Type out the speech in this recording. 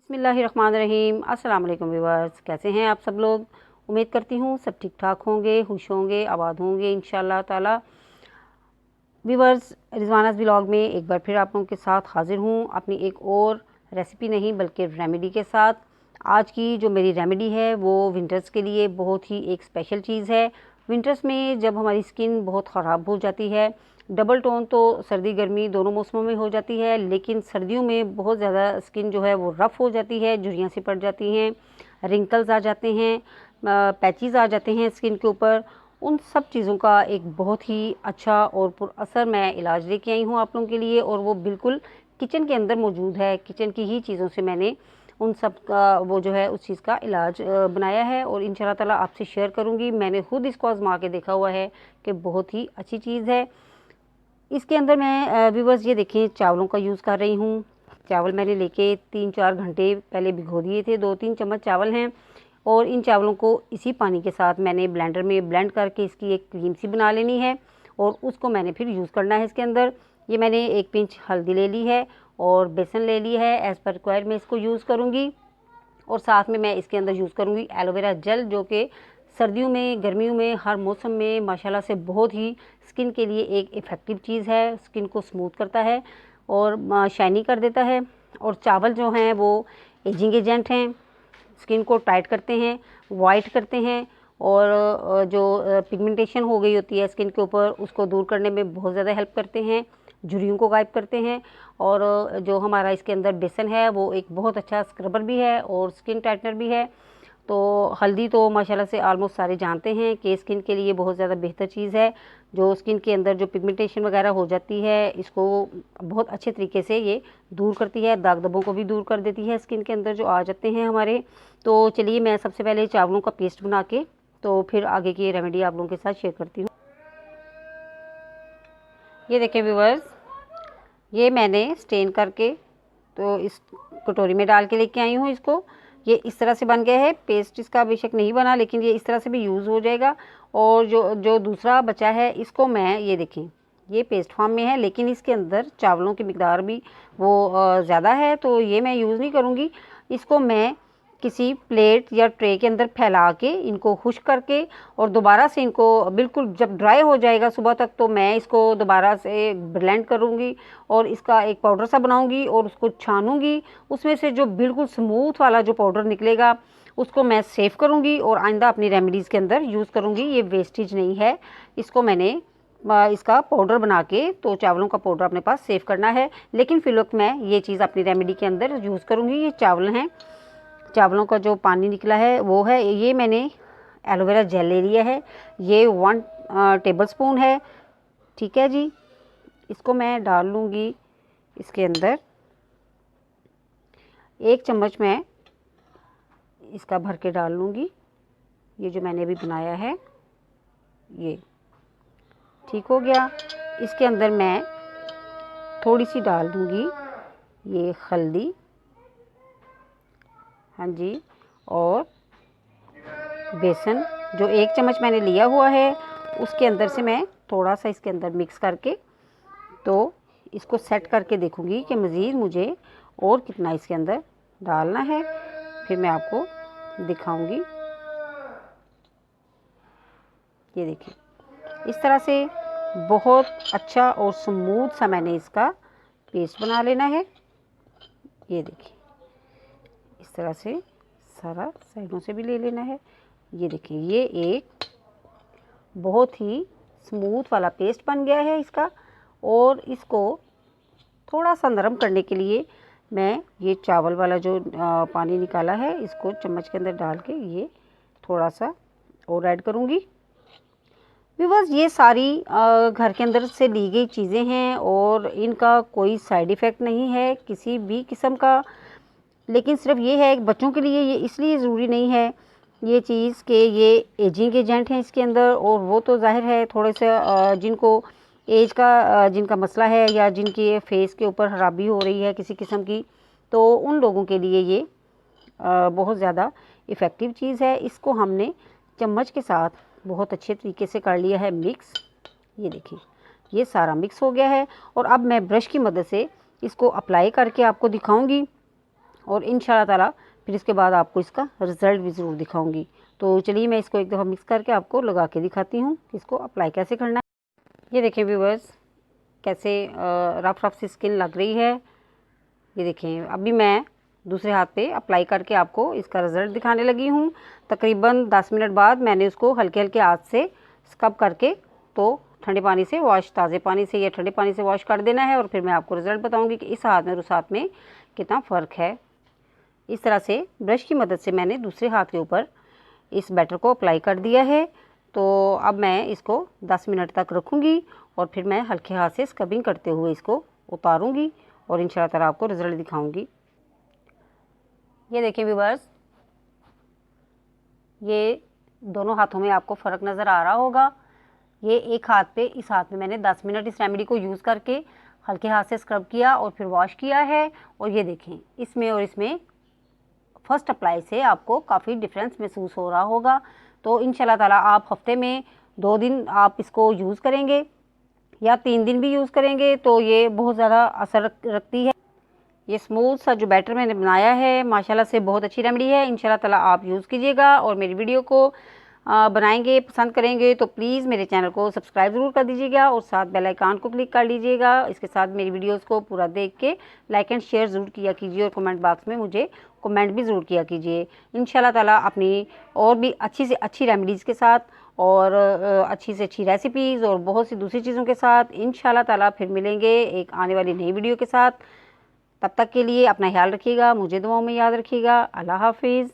बिस्मिल्लाहिर्रहमानिर्रहीम। अस्सलाम वालेकुम व्यूअर्स, कैसे हैं आप सब लोग। उम्मीद करती हूँ सब ठीक ठाक होंगे, खुश होंगे, आबाद होंगे इंशाअल्लाह ताला। व्यूअर्स, रिजवाना's व्लॉग में एक बार फिर आप लोगों के साथ हाजिर हूँ अपनी एक और रेसिपी नहीं बल्कि रेमेडी के साथ। आज की जो मेरी रेमेडी है वो विंटर्स के लिए बहुत ही एक स्पेशल चीज़ है। विंटर्स में जब हमारी स्किन बहुत ख़राब हो जाती है, डबल टोन तो सर्दी गर्मी दोनों मौसमों में हो जाती है, लेकिन सर्दियों में बहुत ज़्यादा स्किन जो है वो रफ़ हो जाती है, झुर्रियाँ सी पड़ जाती हैं, रिंकल्स आ जाते हैं, पैचेस आ जाते हैं स्किन के ऊपर। उन सब चीज़ों का एक बहुत ही अच्छा और पुरअसर मैं इलाज लेके आई हूँ आप लोगों के लिए, और वो बिल्कुल किचन के अंदर मौजूद है। किचन की ही चीज़ों से मैंने उन सब का वो जो है उस चीज़ का इलाज बनाया है और इंशाल्लाह ताला आपसे शेयर करूँगी। मैंने खुद इसको आजमा के देखा हुआ है कि बहुत ही अच्छी चीज़ है। इसके अंदर मैं व्यूअर्स ये देखें चावलों का यूज़ कर रही हूँ। चावल मैंने लेके 3-4 घंटे पहले भिगो दिए थे। 2-3 चम्मच चावल हैं और इन चावलों को इसी पानी के साथ मैंने ब्लेंडर में ब्लेंड करके इसकी एक क्रीम सी बना लेनी है और उसको मैंने फिर यूज़ करना है। इसके अंदर ये मैंने 1 पिंच हल्दी ले ली है और बेसन ले ली है। एज़ पर रिक्वायर्ड मैं इसको यूज़ करूँगी और साथ में मैं इसके अंदर यूज़ करूँगी एलोवेरा जेल, जो कि सर्दियों में गर्मियों में हर मौसम में माशाल्लाह से बहुत ही स्किन के लिए एक इफ़ेक्टिव चीज़ है। स्किन को स्मूथ करता है और शाइनी कर देता है। और चावल जो हैं वो एजिंग एजेंट हैं, स्किन को टाइट करते हैं, वाइट करते हैं और जो पिगमेंटेशन हो गई होती है स्किन के ऊपर उसको दूर करने में बहुत ज़्यादा हेल्प करते हैं, झुर्रियों को गायब करते हैं। और जो हमारा इसके अंदर बेसन है वो एक बहुत अच्छा स्क्रबर भी है और स्किन टाइटनर भी है। तो हल्दी तो माशाल्लाह से ऑलमोस्ट सारे जानते हैं कि स्किन के लिए बहुत ज़्यादा बेहतर चीज़ है। जो स्किन के अंदर जो पिगमेंटेशन वगैरह हो जाती है इसको बहुत अच्छे तरीके से ये दूर करती है, दाग धब्बों को भी दूर कर देती है स्किन के अंदर जो आ जाते हैं हमारे। तो चलिए मैं सबसे पहले चावलों का पेस्ट बना के तो फिर आगे की रेमेडी आप लोगों के साथ शेयर करती हूँ। ये देखें व्यूअर्स, ये मैंने स्टेन करके तो इस कटोरी में डाल के लेके आई हूँ इसको। ये इस तरह से बन गया है। पेस्ट इसका बेशक नहीं बना लेकिन ये इस तरह से भी यूज़ हो जाएगा। और जो जो दूसरा बचा है इसको मैं ये देखें, ये पेस्ट फॉर्म में है लेकिन इसके अंदर चावलों की मिकदार भी वो ज़्यादा है, तो ये मैं यूज़ नहीं करूँगी। इसको मैं किसी प्लेट या ट्रे के अंदर फैला के इनको खुश्क करके और दोबारा से इनको बिल्कुल जब ड्राई हो जाएगा सुबह तक तो मैं इसको दोबारा से ब्लेंड करूँगी और इसका एक पाउडर सा बनाऊँगी और उसको छानूँगी। उसमें से जो बिल्कुल स्मूथ वाला जो पाउडर निकलेगा उसको मैं सेव करूँगी और आइंदा अपनी रेमेडीज़ के अंदर यूज़ करूँगी। ये वेस्टेज नहीं है। इसको मैंने इसका पाउडर बना के तो चावलों का पाउडर अपने पास सेव करना है, लेकिन फिलहाल मैं ये चीज़ अपनी रेमेडी के अंदर यूज़ करूँगी। ये चावल हैं, चावलों का जो पानी निकला है वो है। ये मैंने एलोवेरा जेल ले लिया है, ये 1 टेबलस्पून है। ठीक है जी, इसको मैं डाल लूँगी इसके अंदर। 1 चम्मच मैं इसका भर के डाल लूँगी। ये जो मैंने अभी बनाया है ये ठीक हो गया। इसके अंदर मैं थोड़ी सी डाल दूँगी ये हल्दी, हाँ जी, और बेसन जो 1 चम्मच मैंने लिया हुआ है उसके अंदर से मैं थोड़ा सा इसके अंदर मिक्स करके तो इसको सेट करके देखूँगी कि मज़ीद मुझे और कितना इसके अंदर डालना है, फिर मैं आपको दिखाऊँगी। ये देखिए, इस तरह से बहुत अच्छा और स्मूथ सा मैंने इसका पेस्ट बना लेना है। ये देखिए, इस तरह से सारा साइडों से भी ले लेना है। ये देखिए, ये एक बहुत ही स्मूथ वाला पेस्ट बन गया है इसका। और इसको थोड़ा सा नरम करने के लिए मैं ये चावल वाला जो पानी निकाला है इसको चम्मच के अंदर डाल के ये थोड़ा सा और ऐड करूँगी। व्यूअर्स, ये सारी घर के अंदर से ली गई चीज़ें हैं और इनका कोई साइड इफ़ेक्ट नहीं है किसी भी किस्म का। लेकिन सिर्फ ये है बच्चों के लिए ये इसलिए ज़रूरी नहीं है ये चीज़ कि ये एजिंग एजेंट हैं इसके अंदर, और वो तो जाहिर है थोड़े से जिनको एज का जिनका मसला है या जिनके फेस के ऊपर खराबी हो रही है किसी किस्म की, तो उन लोगों के लिए ये बहुत ज़्यादा इफ़ेक्टिव चीज़ है। इसको हमने चम्मच के साथ बहुत अच्छे तरीके से कर लिया है मिक्स। ये देखिए, ये सारा मिक्स हो गया है और अब मैं ब्रश की मदद से इसको अप्लाई करके आपको दिखाऊंगी और इंशाल्लाह ताला फिर इसके बाद आपको इसका रिज़ल्ट भी ज़रूर दिखाऊंगी। तो चलिए मैं इसको एक दफ़ा मिक्स करके आपको लगा के दिखाती हूँ कि इसको अप्लाई कैसे करना है। ये देखें व्यूअर्स कैसे रफ रफ सी स्किन लग रही है। ये देखें अभी मैं दूसरे हाथ पे अप्लाई करके आपको इसका रिज़ल्ट दिखाने लगी हूँ। तकरीबन 10 मिनट बाद मैंने उसको हल्के हल्के हाथ से स्क्रब करके तो ठंडे पानी से वॉश, ताज़े पानी से या ठंडे पानी से वॉश कर देना है और फिर मैं आपको रिज़ल्ट बताऊंगी कि इस हाथ में और उस हाथ में कितना फ़र्क है। इस तरह से ब्रश की मदद से मैंने दूसरे हाथ के ऊपर इस बैटर को अप्लाई कर दिया है। तो अब मैं इसको 10 मिनट तक रखूँगी और फिर मैं हल्के हाथ से स्क्रबिंग करते हुए इसको उतारूँगी और इंशाल्लाह ताला आपको रिज़ल्ट दिखाऊँगी। ये देखें व्यूअर्स, ये दोनों हाथों में आपको फ़र्क नज़र आ रहा होगा। ये एक हाथ पे, इस हाथ में मैंने 10 मिनट इस रेमेडी को यूज़ करके हल्के हाथ से स्क्रब किया और फिर वॉश किया है। और ये देखें इसमें और इसमें फर्स्ट अप्लाई से आपको काफ़ी डिफरेंस महसूस हो रहा होगा। तो इंशाल्लाह ताला आप हफ्ते में 2 दिन आप इसको यूज़ करेंगे या 3 दिन भी यूज़ करेंगे तो ये बहुत ज़्यादा असर रखती है। ये स्मूथ सा जो बैटर मैंने बनाया है माशाल्लाह से बहुत अच्छी रेमेडी है। इंशाल्लाह ताला आप यूज़ कीजिएगा और मेरी वीडियो को बनाएंगे, पसंद करेंगे तो प्लीज़ मेरे चैनल को सब्सक्राइब ज़रूर कर दीजिएगा और साथ बेल आइकन को क्लिक कर लीजिएगा। इसके साथ मेरी वीडियोस को पूरा देख के लाइक एंड शेयर ज़रूर किया कीजिए और कमेंट बॉक्स में मुझे कमेंट भी ज़रूर किया कीजिए। इंशाल्लाह ताला अपनी और भी अच्छी से अच्छी रेमेडीज़ के साथ और अच्छी से अच्छी रेसिपीज़ और बहुत सी दूसरी चीज़ों के साथ इंशाल्लाह ताला फिर मिलेंगे एक आने वाली नई वीडियो के साथ। तब तक के लिए अपना ख्याल रखिएगा, मुझे दुआओं में याद रखिएगा। अल्लाह हाफिज़।